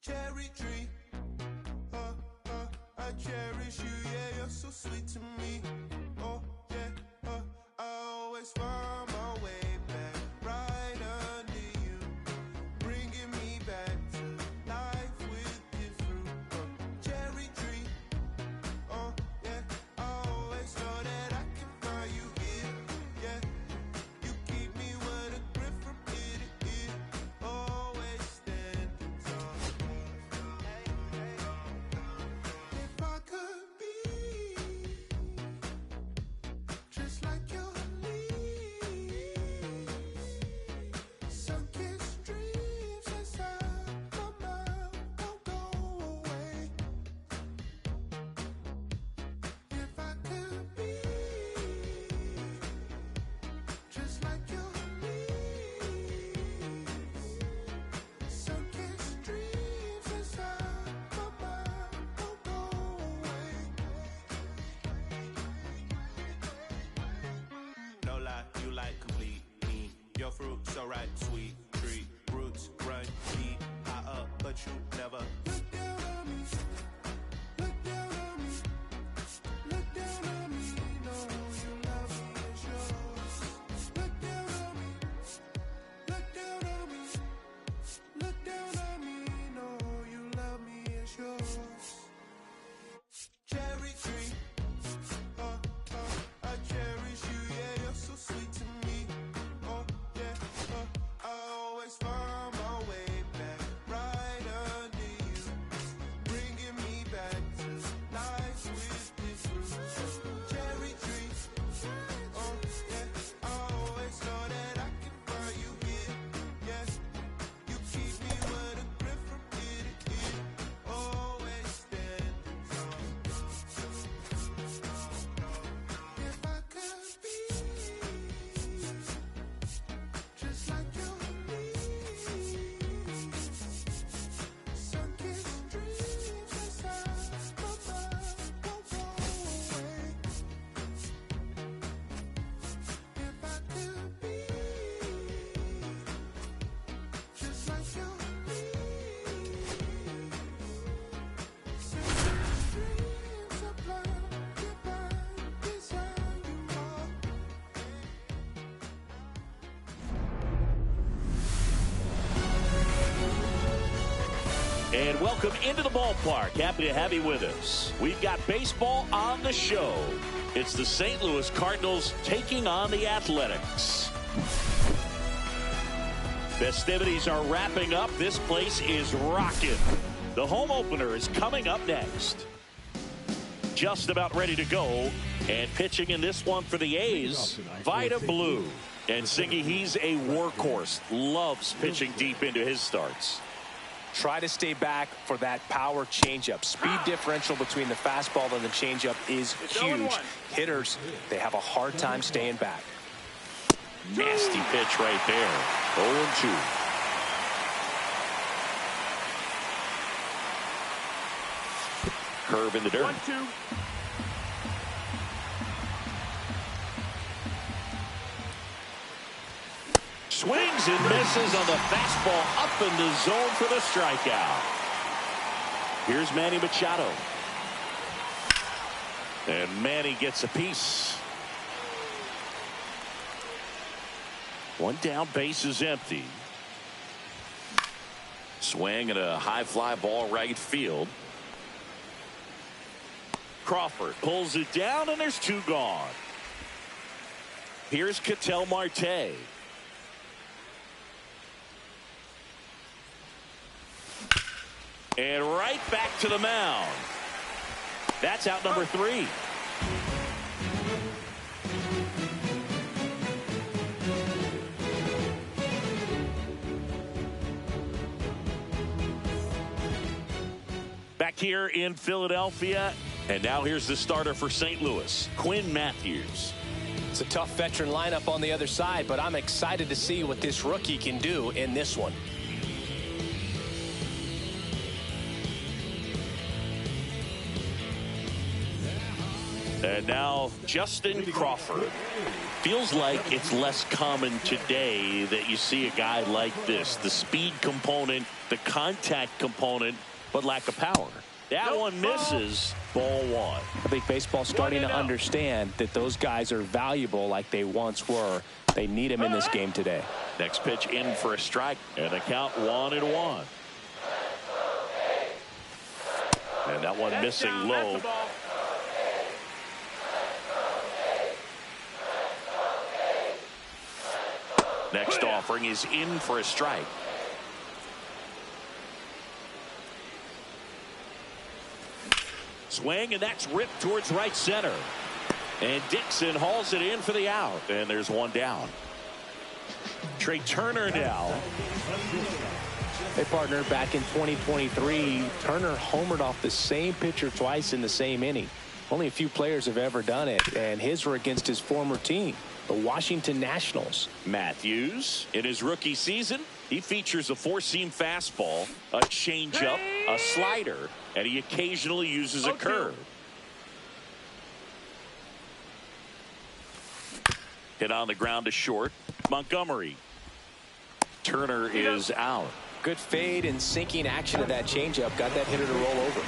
Cherry tree, I cherish you, yeah, you're so sweet to me. Oh, yeah, I always find my way back right under you, bringing me back to life with your fruit. Cherry tree, oh, yeah, I always know that I can find you here, yeah. You keep me with a grip from ear to ear, always standing tall. If I could be just like your leaves, sun-kissed dreams inside my mind won't go away. If I could be just like your leaves, sun-kissed dreams inside my mind won't go away. No lie, you like complete me. Your fruit so right, sweet tree. Roots run deep, high up, but you never look down on me. Look down on me. Look down on me. No, you love me, it's yours. Look down on me. Look down on me. Look down on me. No, you love me, it's yours. Cherry tree, I cherish you, yeah, you're so sweet to me. Oh, yeah, I always find my way back right under you, bringing me back to life with this fruit. Cherry tree, oh, yeah, I always know that I can find you here, yeah. You keep me with a grip from ear to ear, always standing tall. If I could be just like your leaves, sun-kissed dreams inside my mind won't go away. If I could be just like your leaves, sun-kissed dreams sublime, divine, design you are. And welcome into the ballpark. Happy to have you with us. We've got baseball on the show. It's the St. Louis Cardinals taking on the Athletics. Festivities are wrapping up. This place is rocking. The home opener is coming up next. Just about ready to go. And pitching in this one for the A's, Vida Blue. And Singy, he's a workhorse. Loves pitching deep into his starts. Try to stay back for that power changeup. Speed differential between the fastball and the changeup is huge. Hitters, they have a hard time staying back. Nasty pitch right there. 0-2. Curve in the dirt. 1-2. Swings and misses on the fastball up in the zone for the strikeout. Here's Manny Machado. And Manny gets a piece. One down, base is empty. Swing and a high fly ball right field. Crawford pulls it down and there's two gone. Here's Ketel Marte. And right back to the mound. That's out number 3. Back here in Philadelphia, and now here's the starter for St. Louis, Quinn Matthews. It's a tough veteran lineup on the other side, but I'm excited to see what this rookie can do in this one. And now Justin Crawford. Feels like it's less common today that you see a guy like this. The speed component, the contact component, but lack of power. That one misses. Ball one. I think baseball's starting to understand that those guys are valuable like they once were. They need him in this game today. Next pitch in for a strike. And the count 1-1. And that one missing low. Next offering is in for a strike. Swing, and that's ripped towards right center. And Dixon hauls it in for the out. And there's one down. Trey Turner now. Hey, partner, back in 2023, Turner homered off the same pitcher twice in the same inning. Only a few players have ever done it, and his were against his former team, the Washington Nationals. Matthews, in his rookie season, he features a four-seam fastball, a changeup, a slider, and he occasionally uses a curve. Hit on the ground to short. Montgomery. Turner is out. Good fade and sinking action of that changeup got that hitter to roll over.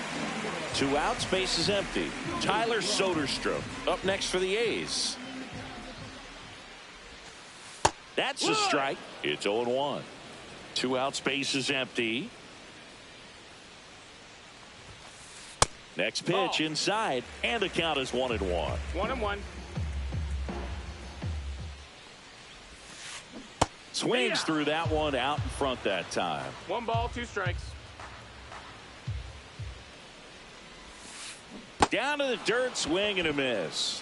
2 outs, base is empty. Tyler Soderstrom up next for the A's. That's a strike. It's 0-1. 2 outs, base is empty. Next pitch inside, and the count is 1-1. 1-1. Swings through that one out in front that time. 1 ball, 2 strikes. Down to the dirt, swing and a miss.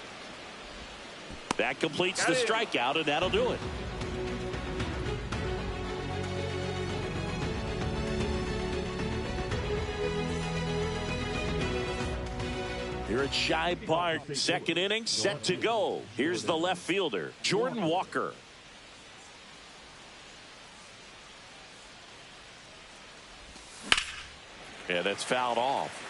That completes the strikeout, and that'll do it. Here at Shibe Park, second inning set to go. Here's the left fielder, Jordan Walker. Yeah, that's fouled off.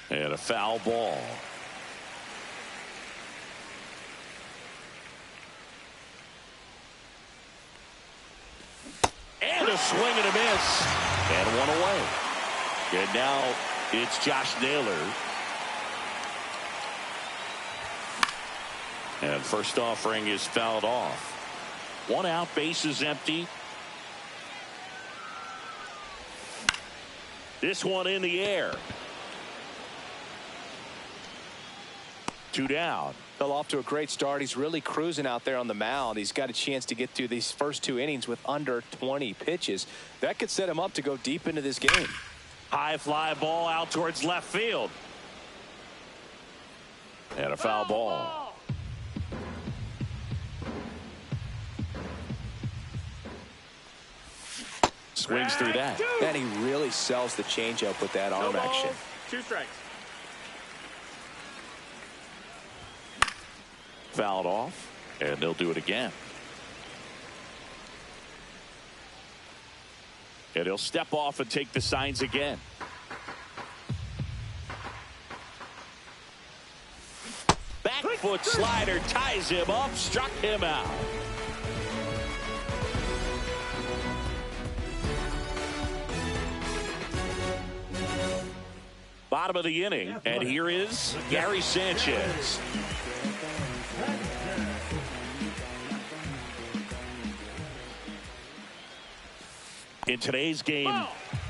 And a foul ball. And a swing and a miss. And one away. And now it's Josh Naylor. And first offering is fouled off. 1 out, base is empty. This one in the air. 2 down. Fell off to a great start. He's really cruising out there on the mound. He's got a chance to get through these first 2 innings with under 20 pitches. That could set him up to go deep into this game. High fly ball out towards left field. And a foul ball. Swings through that. And he really sells the changeup with that arm action. 2 strikes. Fouled off, and they'll do it again. And he'll step off and take the signs again. Back foot slider ties him up, struck him out. Bottom of the inning, and here is Gary Sanchez. In today's game,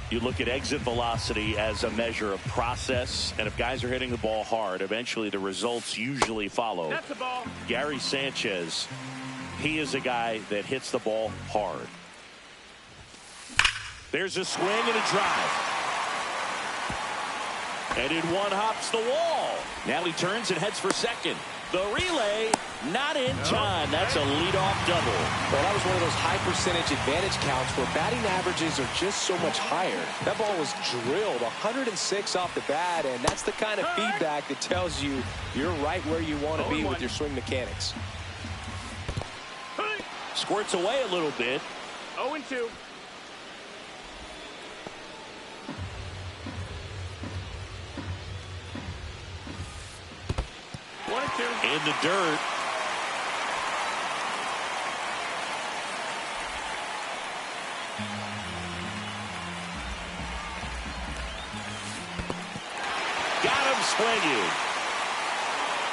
you look at exit velocity as a measure of process, and if guys are hitting the ball hard, eventually the results usually follow. That's the ball. Gary Sanchez, he is a guy that hits the ball hard. There's a swing and a drive. And in one hops the wall. Now he turns and heads for second. The relay not in time. That's a leadoff double. Well, that was one of those high percentage advantage counts where batting averages are just so much higher. That ball was drilled 106 off the bat, and that's the kind of feedback that tells you you're right where you want to be with your swing mechanics. Squirts away a little bit. 0-2. 1-2. In the dirt. Got him swinging.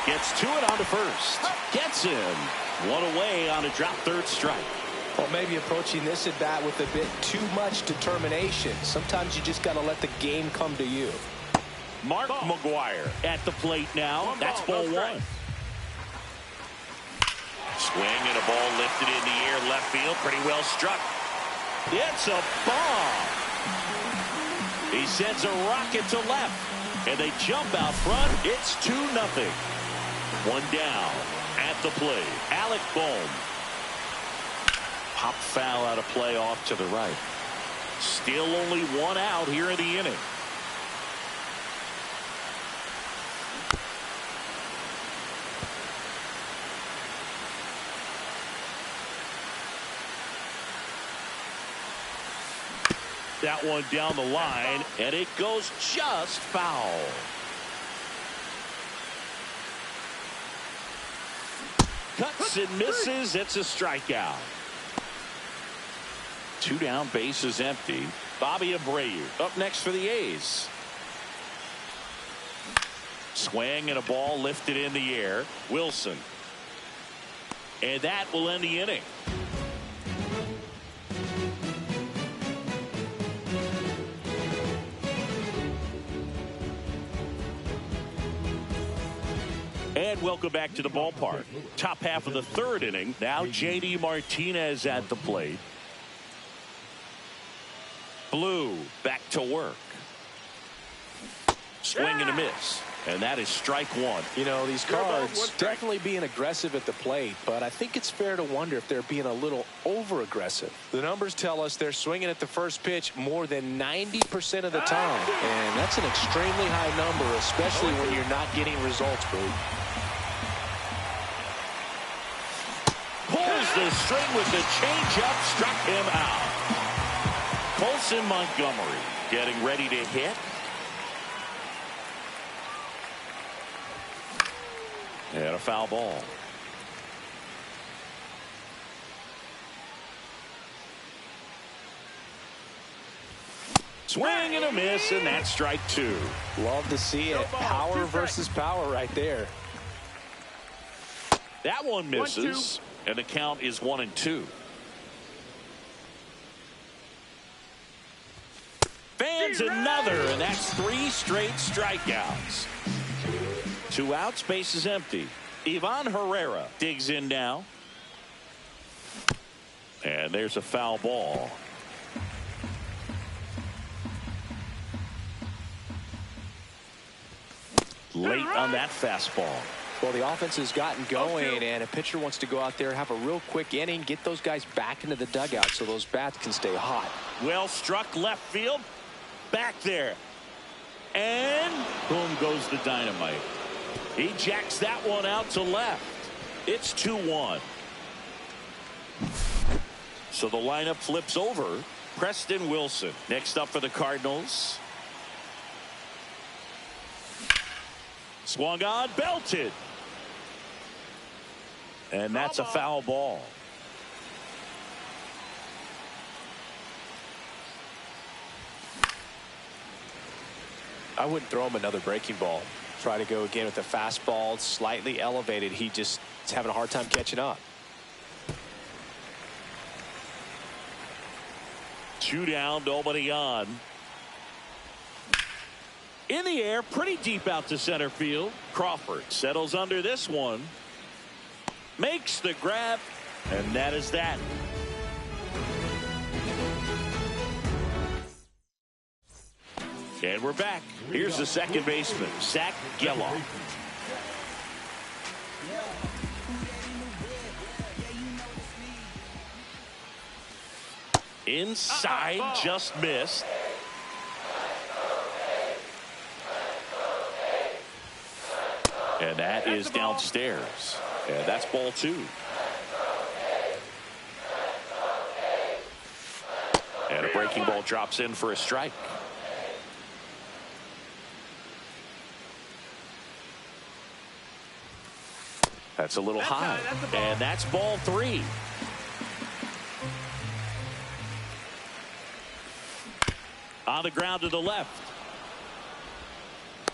Gets to it on to first. Gets him. One away on a drop third strike. Well, maybe approaching this at bat with a bit too much determination. Sometimes you just got to let the game come to you. Mark McGuire at the plate now. That's ball one. Swing and a ball lifted in the air left field. Pretty well struck. It's a bomb. He sends a rocket to left. And they jump out front. It's 2-0. One down at the plate. Alec Bohm. Pop foul out of play off to the right. Still only one out here in the inning. That one down the line, and it goes just foul. Cuts and misses. It's a strikeout. 2 down, bases empty. Bobby Abreu up next for the A's. Swing and a ball lifted in the air. Wilson. And that will end the inning. And welcome back to the ballpark. Top half of the third inning. Now J.D. Martinez at the plate. Blue back to work. Swing and a miss. And that is strike one. You know, these Cards definitely being aggressive at the plate, but I think it's fair to wonder if they're being a little over-aggressive. The numbers tell us they're swinging at the first pitch more than 90% of the time. And that's an extremely high number, especially when you're not getting results, Boo. Pulls the string with the changeup, struck him out. Colson Montgomery getting ready to hit. And a foul ball. Swing and a miss, and that's strike two. Love to see it. Power versus power right there. That one misses, and the count is 1-2. Fans another, and that's 3 straight strikeouts. 2 outs, base is empty. Ivan Herrera digs in now. And there's a foul ball. Late on that fastball. Well, the offense has gotten going, and a pitcher wants to go out there, have a real quick inning, get those guys back into the dugout so those bats can stay hot. Well struck left field. Back there. And boom goes the dynamite. He jacks that one out to left. It's 2-1. So the lineup flips over. Preston Wilson next up for the Cardinals. Swung on, belted. And that's a foul ball. I wouldn't throw him another breaking ball. Try to go again with the fastball, slightly elevated. He just is having a hard time catching up. 2 down, nobody on. In the air, pretty deep out to center field. Crawford settles under this one. Makes the grab, and that is that. And we're back. Here's the second baseman, Zach Gelof. Inside, just missed. And that is downstairs. And that's ball 2. And a breaking ball drops in for a strike. That's a little high. And that's ball 3. On the ground to the left.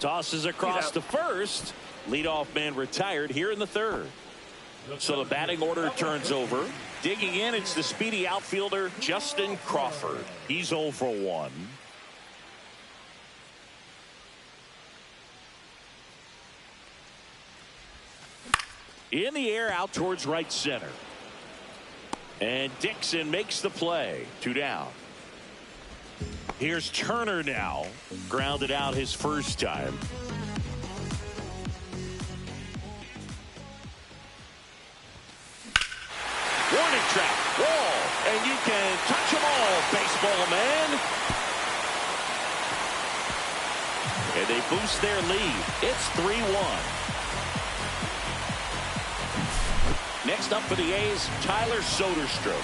Tosses across to first. Leadoff man retired here in the 3rd. So the batting order turns over. Digging in, it's the speedy outfielder, Justin Crawford. He's 0 for 1. In the air, out towards right center. And Dixon makes the play. 2 down. Here's Turner now. Grounded out his first time. Warning track. Wall. And you can touch them all, baseball man. And they boost their lead. It's 3-1. Next up for the A's, Tyler Soderstrom.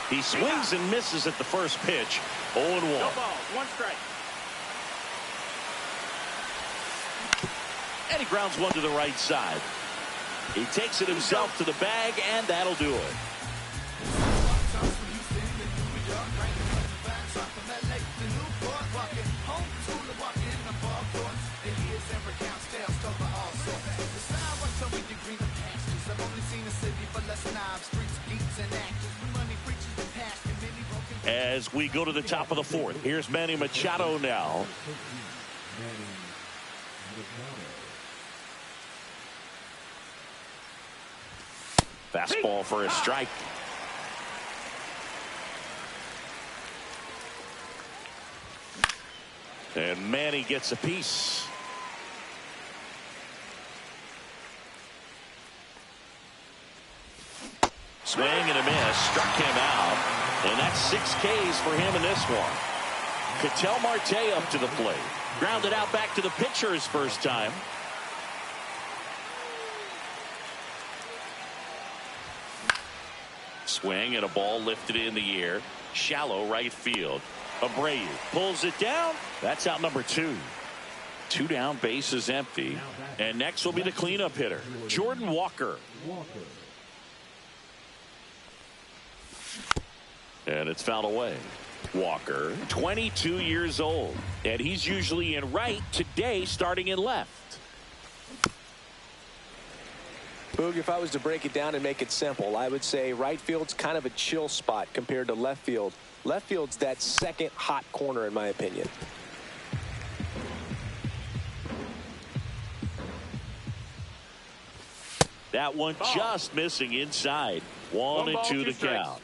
He swings and misses at the first pitch. 0-1. No ball, 1 strike. And he grounds one to the right side. He takes it himself to the bag, and that'll do it. As we go to the top of the 4th, here's Manny Machado now. Fastball for a strike. And Manny gets a piece. Swing and a miss, struck him out. And that's 6 Ks for him in this one. Ketel Marte up to the plate. Grounded out back to the pitcher his first time. Swing and a ball lifted in the air. Shallow right field. Abreu pulls it down. That's out number 2. 2 down, bases empty. And next will be the cleanup hitter, Jordan Walker. And it's fouled away. Walker, 22 years old. And he's usually in right, today starting in left. Boog, if I was to break it down and make it simple, I would say right field's kind of a chill spot compared to left field. Left field's that second hot corner, in my opinion. That one just missing inside. 1-2 to count.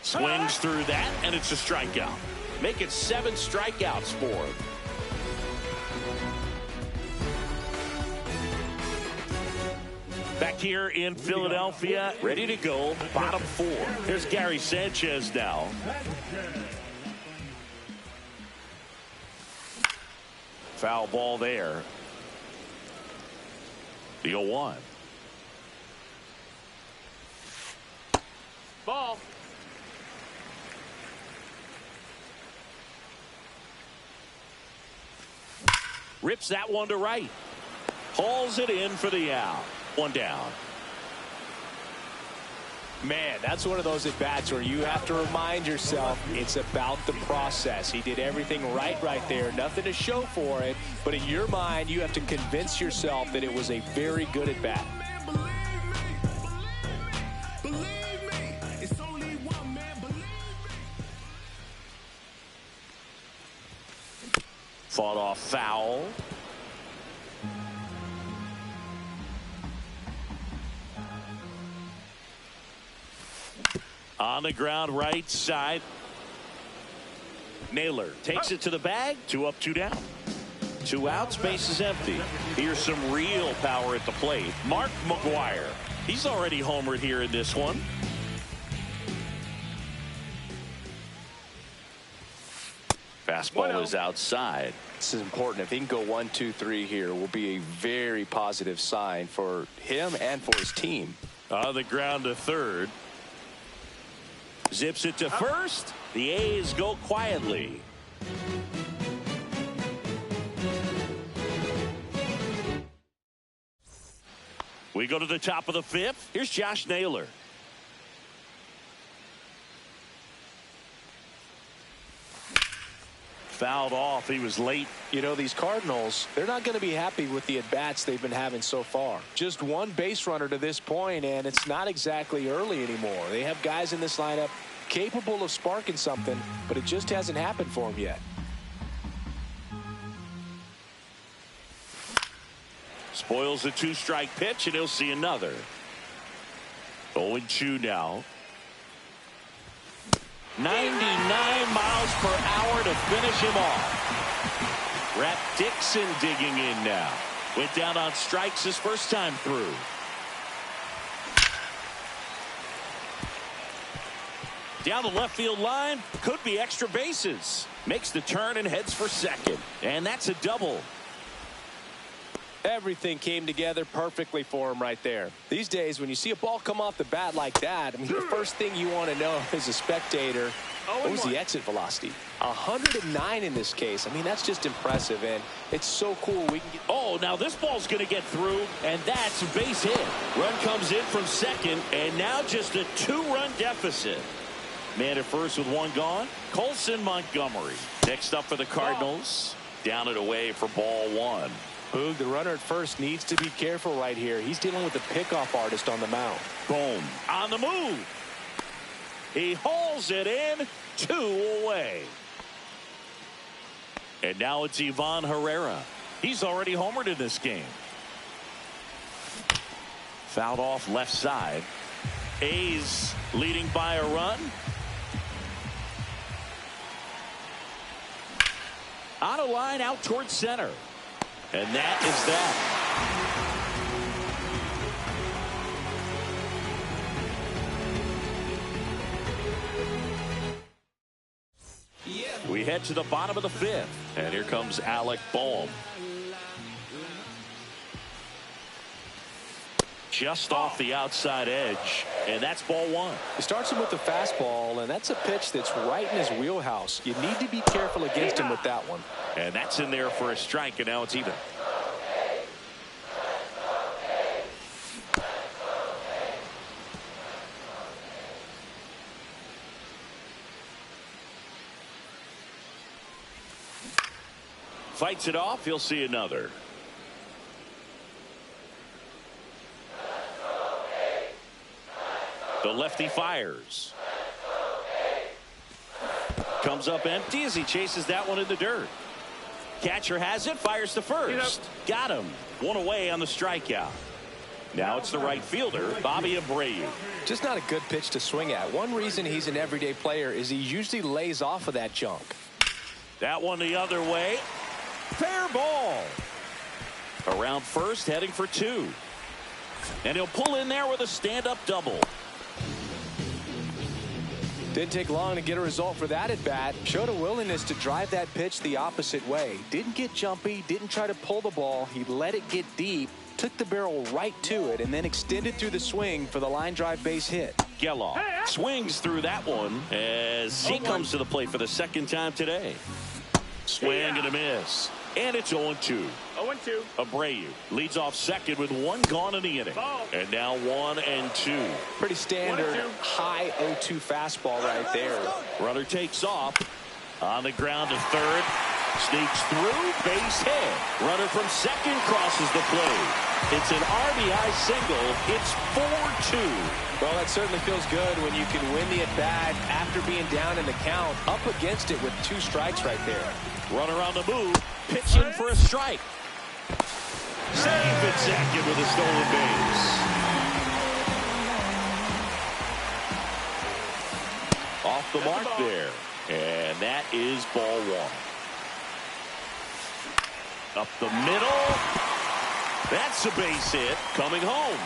Swings through that, and it's a strikeout. Make it 7 strikeouts for him. Back here in Philadelphia, ready to go, bottom 4. Here's Gary Sanchez now. Foul ball there. The 0-1. Ball. Rips that one to right. Hauls it in for the out. 1 down. Man, that's one of those at-bats where you have to remind yourself it's about the process. He did everything right there. Nothing to show for it. But in your mind, you have to convince yourself that it was a very good at-bat. Fought off foul. On the ground right side. Naylor takes it to the bag. 2 up, 2 down. 2 outs, base is empty. Here's some real power at the plate. Mark McGwire. He's already homered here in this one. Fastball is outside. This is important. If he can go 1, 2, 3 here, will be a very positive sign for him and for his team. On the ground to third. Zips it to first. The A's go quietly. We go to the top of the fifth. Here's Josh Naylor. Fouled off. He was late. You know, these Cardinals, they're not going to be happy with the at-bats they've been having so far. Just one base runner to this point, and it's not exactly early anymore. They have guys in this lineup capable of sparking something, but it just hasn't happened for them yet. Spoils a 2-strike pitch, and he'll see another. 0-2 now. 99 miles per hour to finish him off. Rap Dixon digging in now. Went down on strikes his first time through. Down the left field line. Could be extra bases. Makes the turn and heads for second. And that's a double. Everything came together perfectly for him right there. These days, when you see a ball come off the bat like that, I mean, the first thing you want to know as a spectator, what was the exit velocity? 109 in this case. I mean, that's just impressive, and it's so cool we can get... Oh, now this ball's going to get through, and that's a base hit. Run comes in from second, and now just a 2-run deficit. Man at first with one gone. Colson Montgomery. Next up for the Cardinals. Down and away for ball one. Boog, the runner at first needs to be careful right here. He's dealing with a pickoff artist on the mound. Boom. On the move. He hauls it in. 2 away. And now it's Ivan Herrera. He's already homered in this game. Fouled off left side. A's leading by a run. On a line out towards center. And that is that. We head to the bottom of the fifth. And here comes Alec Bohm. Just off the outside edge. And that's ball one. He starts him with the fastball, and that's a pitch that's right in his wheelhouse. You need to be careful against him with that one. And that's in there for a strike, and now it's even. Fights it off. He'll see another. The lefty fires. Comes up empty as he chases that one in the dirt. Catcher has it. Fires to first. Got him. One away on the strikeout. Now it's the right fielder, Bobby Abreu. Just not a good pitch to swing at. One reason he's an everyday player is he usually lays off of that junk. That one the other way. Fair ball. Around first, heading for 2. And he'll pull in there with a stand-up double. Didn't take long to get a result for that at bat. Showed a willingness to drive that pitch the opposite way. Didn't get jumpy, didn't try to pull the ball. He let it get deep, took the barrel right to it, and then extended through the swing for the line drive base hit. Geloff swings through that one as he comes to the plate for the second time today. Swing and a miss. And it's 0-2. 0-2. Abreu leads off second with 1 gone in the inning. And now 1-2. Pretty standard high 0-2 fastball right there. Runner takes off. On the ground to third. Sneaks through. Base hit. Runner from second crosses the plate. It's an RBI single. It's 4-2. Well, that certainly feels good when you can win the at-bat after being down in the count. Up against it with 2 strikes right there. Runner on the move. Pitching for a strike. Safe at second with a stolen base. Off the mark there. And that is ball 1. Up the middle. That's a base hit. Coming home.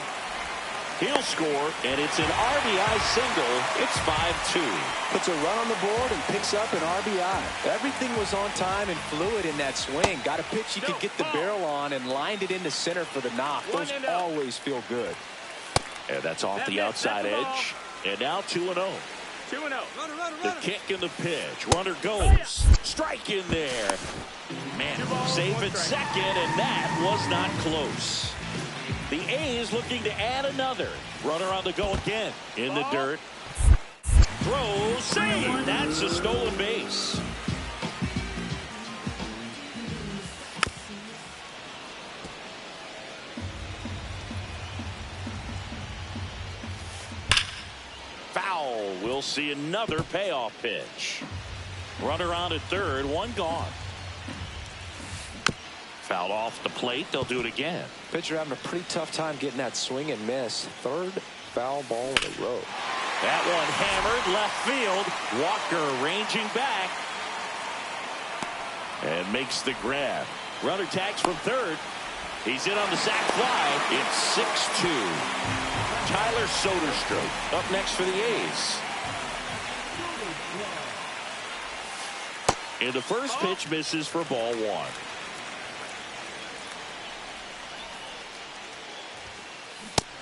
He'll score, and it's an RBI single. It's 5-2. Puts a run on the board and picks up an RBI. Everything was on time and fluid in that swing. Got a pitch he could get the barrel on and lined it into center for the knock. Those always feel good. And that's off the outside edge. And now 2-0. 2-0. The kick and the pitch. Runner goes. Strike in there. Man, safe at second, and that was not close. The A's looking to add another. Runner on the go again. In the dirt. Throw, save. That's a stolen base. Foul. We'll see another payoff pitch. Runner on at third, one gone. Fouled off the plate. They'll do it again. Pitcher having a pretty tough time getting that swing and miss. Third foul ball in a row. That one hammered left field. Walker ranging back and makes the grab. Runner tags from third. He's in on the sac fly. It's 6-2. Tyler Soderstrom up next for the A's. And the first pitch misses for ball one.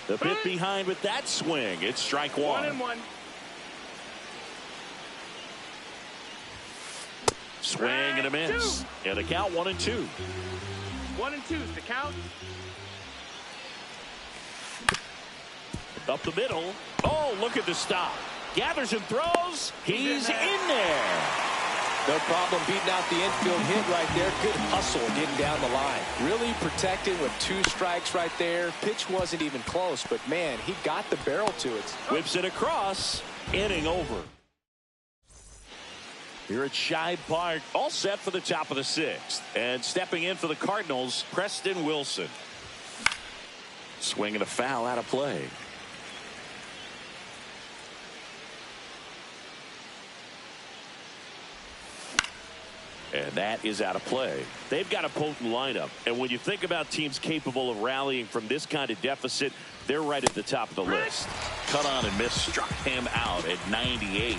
The bit behind with that swing. It's strike one. 1-1. Swing and a miss. And a count 1-2. 1-2's the count. Up the middle. Oh, look at the stop. Gathers and throws. He's in there. No problem beating out the infield hit right there. Good hustle getting down the line. Really protected with 2 strikes right there. Pitch wasn't even close, but man, he got the barrel to it. Whips it across. Inning over. Here at Shibe Park, all set for the top of the 6th. And stepping in for the Cardinals, Preston Wilson. Swinging a foul out of play. And that is out of play. They've got a potent lineup. And when you think about teams capable of rallying from this kind of deficit, they're right at the top of the list. Cut on and miss struck him out at 98.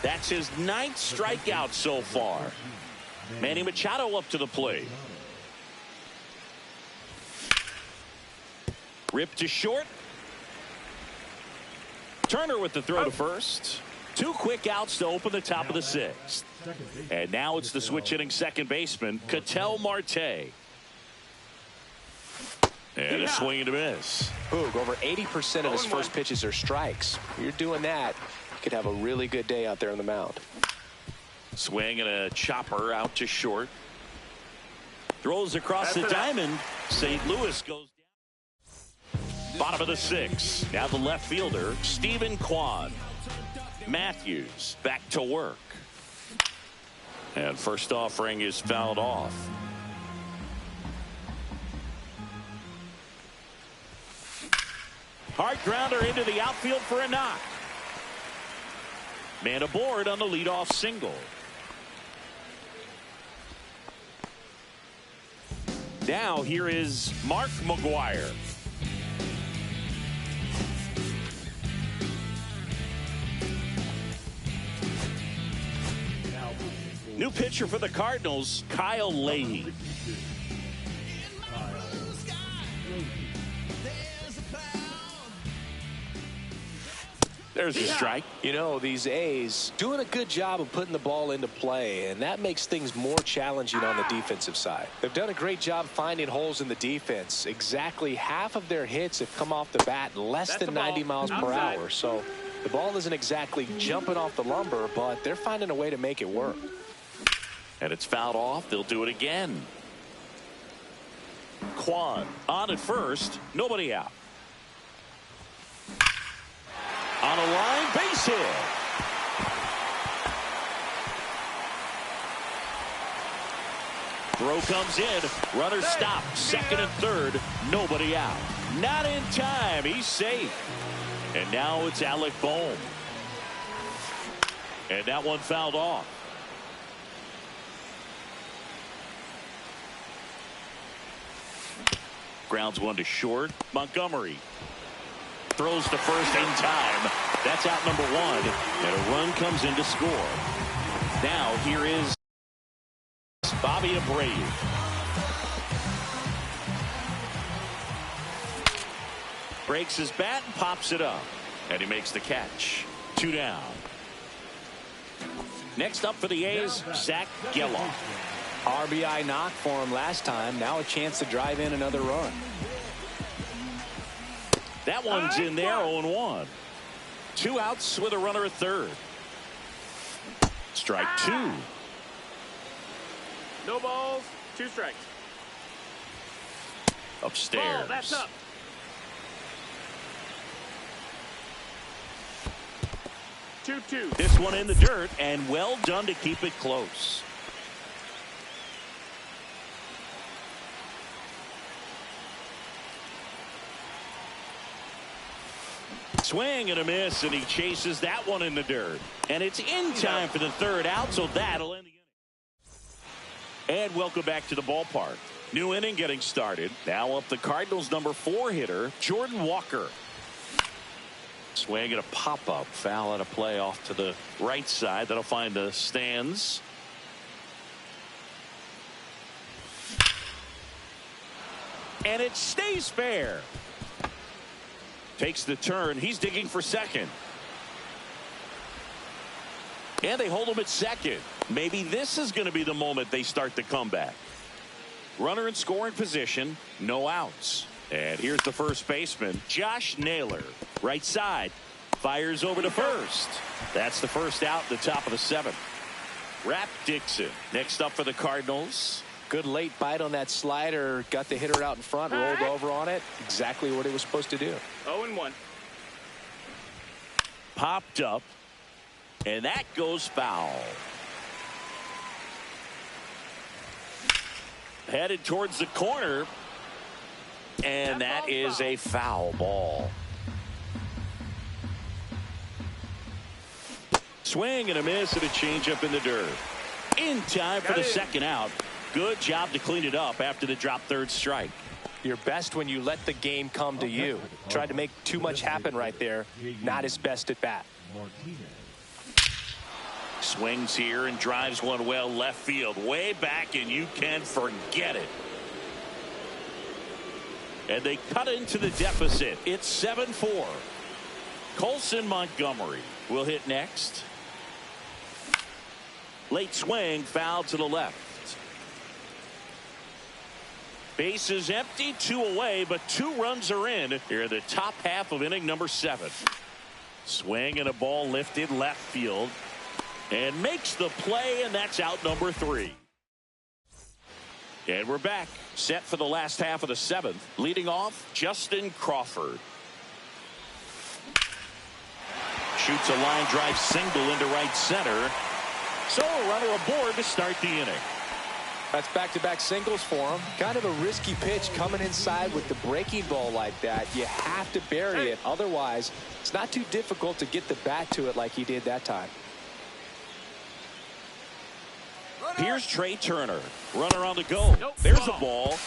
That's his 9th strikeout so far. Manny Machado up to the plate. Ripped to short. Turner with the throw to first. 2 quick outs to open the top of the 6th. And now it's the switch hitting second baseman, Ketel Marte. And a swing and a miss. Boog, over 80% of his first pitches are strikes. You're doing that, you could have a really good day out there on the mound. Swing and a chopper out to short. Throws across the diamond. St. Louis goes down. Bottom of the 6th. Now the left fielder, Stephen Kwan. Matthews back to work. And first offering is fouled off. Hard grounder into the outfield for a knock. Man aboard on the leadoff single. Now here is Mark McGwire. New pitcher for the Cardinals, Kyle Leahy. There's a strike. You know, these A's doing a good job of putting the ball into play, and that makes things more challenging on the defensive side. They've done a great job finding holes in the defense. Exactly half of their hits have come off the bat less than 90 miles per hour. So the ball isn't exactly jumping off the lumber, but they're finding a way to make it work. And it's fouled off. They'll do it again. Kwan on at first. Nobody out. On a line, base hit. Throw comes in. Runner stopped. Second and third. Nobody out. Not in time. He's safe. And now it's Alec Bohm. And that one fouled off. Grounds one to short. Montgomery throws to first in time. That's out number 1. And a run comes in to score. Now here is Bobby Abreu. Breaks his bat and pops it up. And he makes the catch. 2 down. Next up for the A's, Zach Gelof. RBI knock for him last time. Now a chance to drive in another run. That one's in there, 0-1. 2 outs with a runner at third. Strike 2. No balls, 2 strikes. Upstairs. Ball, that's up. Two. This one in the dirt, and well done to keep it close. Swing and a miss, and he chases that one in the dirt. And it's in time for the third out, so that'll end the inning. And welcome back to the ballpark. New inning getting started. Now up the Cardinals' number 4 hitter, Jordan Walker. Swing and a pop-up. Foul out of play off to the right side. That'll find the stands. And it stays fair. Takes the turn. He's digging for second. And they hold him at second. Maybe this is going to be the moment they start the comeback. Runner in scoring position. No outs. And here's the first baseman, Josh Naylor. Right side. Fires over to first. That's the first out at the top of the 7th. Rap Dixon next up for the Cardinals. Good late bite on that slider. Got the hitter out in front. Rolled over on it. Exactly what he was supposed to do. 0-1. Popped up. And that goes foul. Headed towards the corner. And that is a foul ball. Swing and a miss and a changeup in the dirt. In time for the second out. Good job to clean it up after the drop third strike. You're best when you let the game come to you. Tried to make too much happen right there. Not his best at bat. Swings here and drives one well left field. Way back, and you can forget it. And they cut into the deficit. It's 7-4. Colson Montgomery will hit next. Late swing, foul to the left. Bases empty, 2 away, but 2 runs are in here in the top half of inning number 7. Swing and a ball lifted left field. And makes the play, and that's out number 3. And we're back, set for the last half of the 7th. Leading off, Justin Crawford. Shoots a line drive single into right center. So a runner aboard to start the inning. That's back-to-back singles for him. Kind of a risky pitch coming inside with the breaking ball like that. You have to bury it. Otherwise, it's not too difficult to get the bat to it like he did that time. Here's Trey Turner. Runner on the go. There's a ball.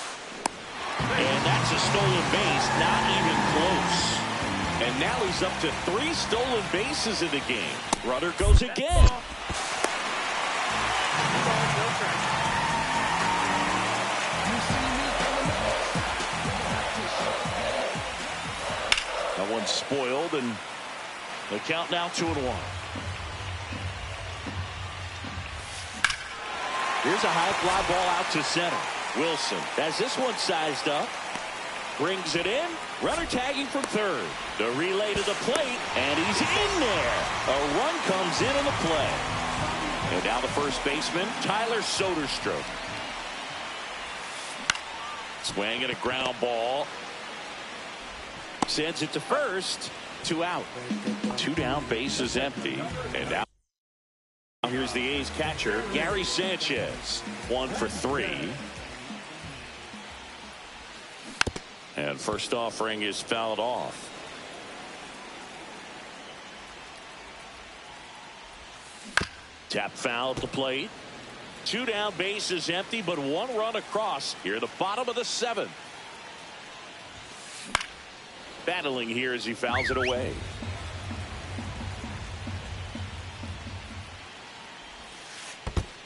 And that's a stolen base. Not even close. And now he's up to 3 stolen bases in the game. Runner goes again. That one's spoiled, and the count now 2-1. Here's a high fly ball out to center. Wilson has this one sized up. Brings it in. Runner tagging from third. The relay to the plate, and he's in there. A run comes in on the play. And now the first baseman, Tyler Soderstrom. Swing and a ground ball. Sends it to first. 2 out. 2 down, bases empty. And now here's the A's catcher, Gary Sanchez. 1 for 3. And first offering is fouled off. Tap foul at the plate. 2 down, bases empty, but 1 run across here at the bottom of the 7th. Battling here as he fouls it away.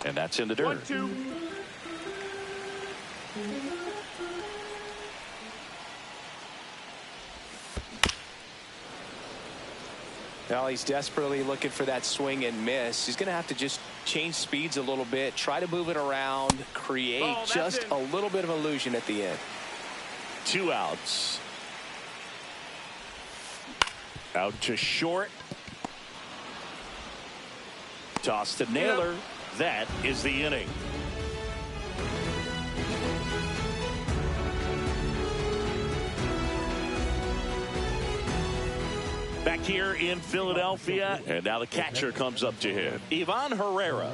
And that's in the dirt. 1-2. Well, he's desperately looking for that swing and miss. He's going to have to just change speeds a little bit, try to move it around, create just a little bit of illusion at the end. 2 outs. Out to short. Toss to Naylor. That is the inning. Back here in Philadelphia, and now the catcher comes up to him. Ivan Herrera.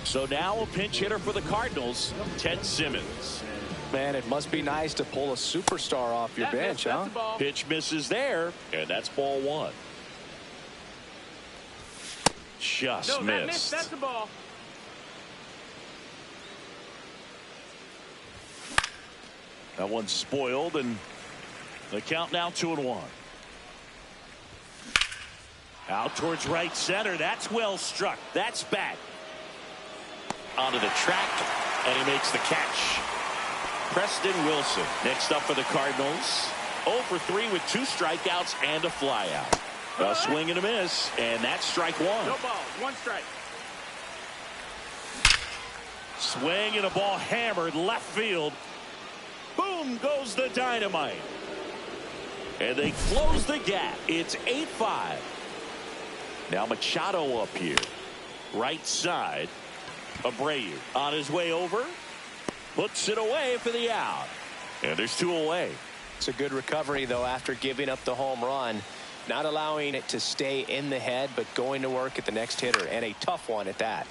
So now a pinch hitter for the Cardinals, Ted Simmons. Man, it must be nice to pull a superstar off your bench, huh? Pitch misses there, and that's ball one. Just missed. That's the ball. That one's spoiled, and the count now 2-1. Out towards right center. That's well struck. That's back. Onto the track, and he makes the catch. Preston Wilson next up for the Cardinals. 0 for 3 with 2 strikeouts and a flyout. A swing and a miss, and that's strike one. No ball, 1 strike. Swing and a ball hammered left field. Boom goes the dynamite. And they close the gap. It's 8-5. Now Machado up here. Right side. Abreu on his way over. Puts it away for the out. And there's 2 away. It's a good recovery, though, after giving up the home run. Not allowing it to stay in the head, but going to work at the next hitter, and a tough one at that.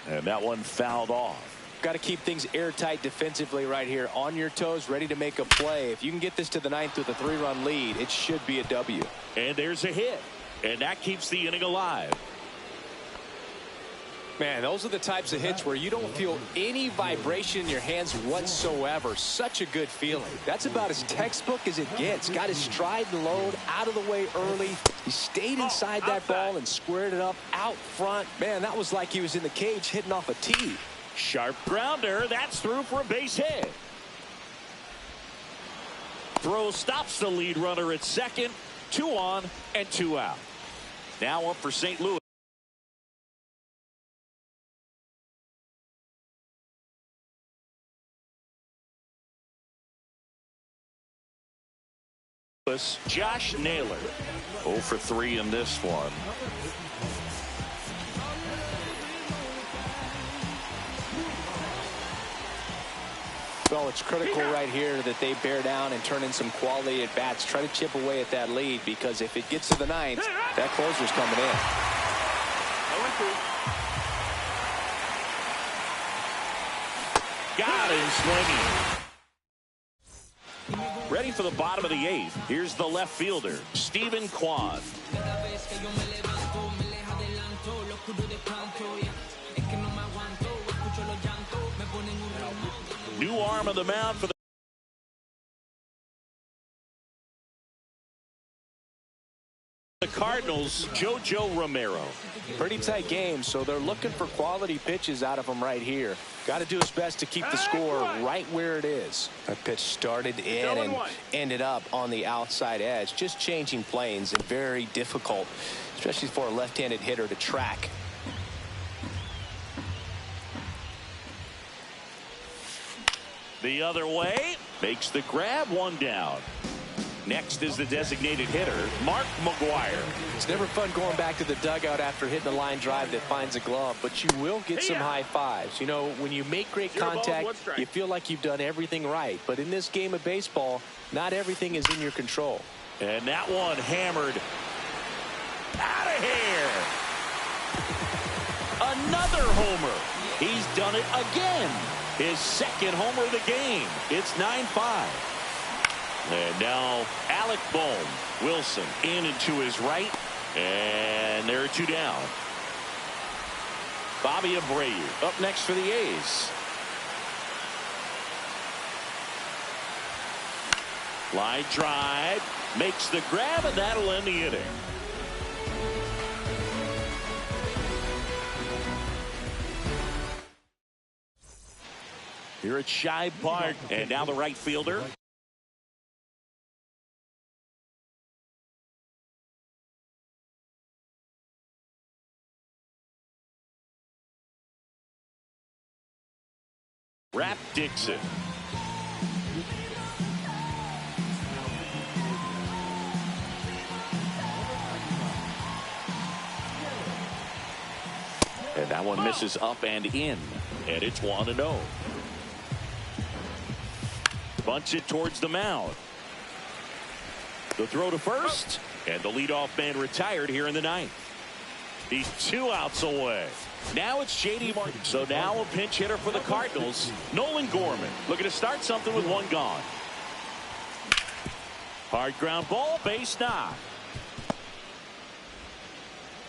And that one fouled off. Got to keep things airtight defensively right here, on your toes, ready to make a play. If you can get this to the 9th with a 3-run lead, it should be a W. And there's a hit, and that keeps the inning alive. Man, those are the types of hits where you don't feel any vibration in your hands whatsoever. Such a good feeling. That's about as textbook as it gets. Got his stride and load out of the way early. He stayed inside that ball and squared it up out front. Man, that was like he was in the cage hitting off a tee. Sharp grounder. That's through for a base hit. Throw stops the lead runner at second. 2 on and 2 out. Now up for St. Louis. Josh Naylor. 0 for 3 in this one. Well, it's critical right here that they bear down and turn in some quality at bats. Try to chip away at that lead, because if it gets to the 9th, that closer's coming in. 0-2. Got him swinging. Ready for the bottom of the 8th. Here's the left fielder, Stephen Kwan. New arm of the mound for the Cardinals, JoJo Romero. Pretty tight game, so they're looking for quality pitches out of him right here. Got to do his best to keep the score right where it is. That pitch started in and ended up on the outside edge. Just changing planes, and very difficult, especially for a left-handed hitter, to track. The other way, makes the grab, 1 down. Next is the designated hitter, Mark McGwire. It's never fun going back to the dugout after hitting a line drive that finds a glove, but you will get some high fives. You know, when you make great contact, you feel like you've done everything right. But in this game of baseball, not everything is in your control. And that one hammered out of here. Another homer. He's done it again. His 2nd homer of the game. It's 9-5. And now Alec Bohm. Wilson in and to his right. And there are 2 down. Bobby Abreu up next for the A's. Line drive. Makes the grab, and that'll end the inning. Here at Shibe Park. And now the right fielder. Rap Dixon. And that one misses up and in. And it's 1-0. Bunts it towards the mound. The throw to first. And the leadoff man retired here in the ninth. He's 2 outs away. Now it's J.D. Martin. So now a pinch hitter for the Cardinals. Nolan Gorman looking to start something with 1 gone. Hard ground ball, base knock.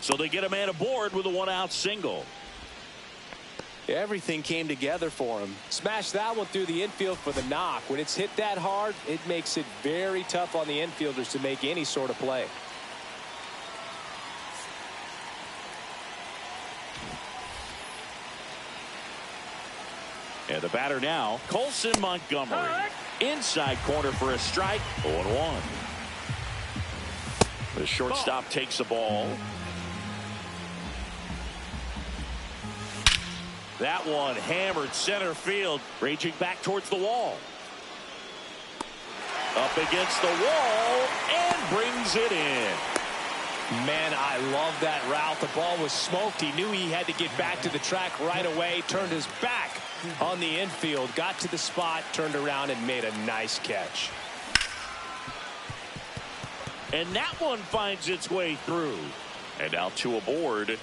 So they get a man aboard with a 1-out single. Everything came together for him. Smashed that one through the infield for the knock. When it's hit that hard, it makes it very tough on the infielders to make any sort of play. And the batter now, Colson Montgomery. Inside corner for a strike. 0-1. The shortstop takes the ball. That one hammered center field, raging back towards the wall. Up against the wall and brings it in. Man, I love that route. The ball was smoked. He knew he had to get back to the track right away. Turned his back on the infield. Got to the spot, turned around, and made a nice catch. And that one finds its way through. And now 2 aboard.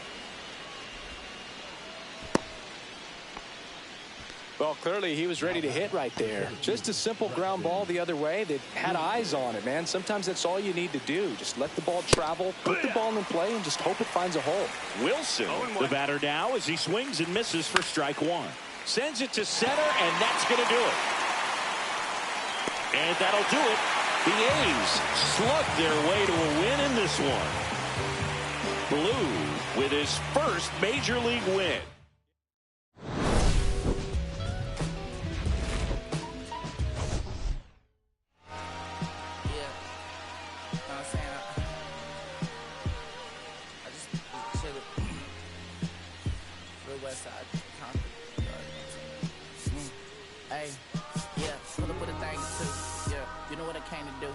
Well, clearly he was ready to hit right there. Just a simple ground ball the other way that had eyes on it, man. Sometimes that's all you need to do. Just let the ball travel, put the ball in play, and just hope it finds a hole. Wilson, the batter now, as he swings and misses for strike 1. Sends it to center, and that's going to do it. And that'll do it. The A's slug their way to a win in this one. Blue with his first major league win. Hey, yeah, pull up with a thing or two. Yeah, you know what I came to do.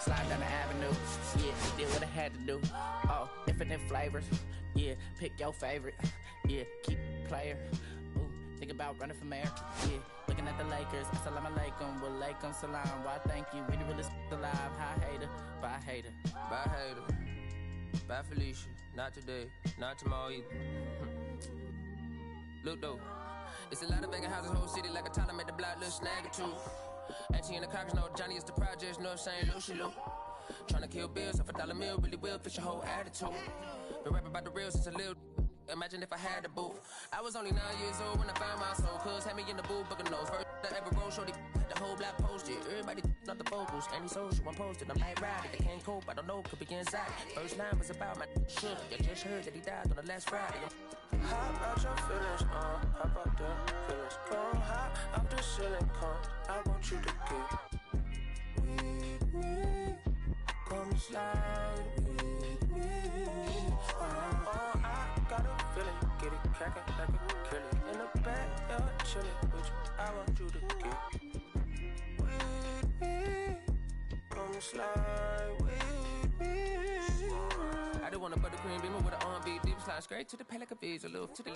Slide down the avenue. Yeah, did what I had to do. Oh, infinite flavors. Yeah, pick your favorite. Yeah, keep player. Ooh, think about running for mayor. Yeah, looking at the Lakers. Assalamu alaikum, wa alaikum salam. Why thank you, we the realest alive. Hi hater, bye hater. Bye hater. Bye Felicia. Not today, not tomorrow either. Look though. It's a lot of vacant houses, whole city like a town. I made the block, little snag or two. Auntie in the cockers, no Johnny is the projects, no St. Lucia. Tryna kill bills off $1 meal, really will fix your whole attitude. Been rapping about the real since a little. Imagine if I had the booth. I was only 9 years old when I found my soul. Cuz had me in the booth, booking nose. First I ever rolled, shorty, the whole block posted. Everybody not the vocals, any social, I'm posted. I'm like, right, if they can't cope, I don't know, could be inside. First line was about my sugar. You just heard that he died on the last Friday. How about your feelings, how about the feelings? Come high up the ceiling, come, I want you to get with me. Come slide with me. I got a feeling, get it crackin' like a kill it. In the back, you're chillin' with you, I want you to get with me. Come slide with me. I don't want a buttercream beamer with an R&B deep slide straight to the pelican bees, a little to the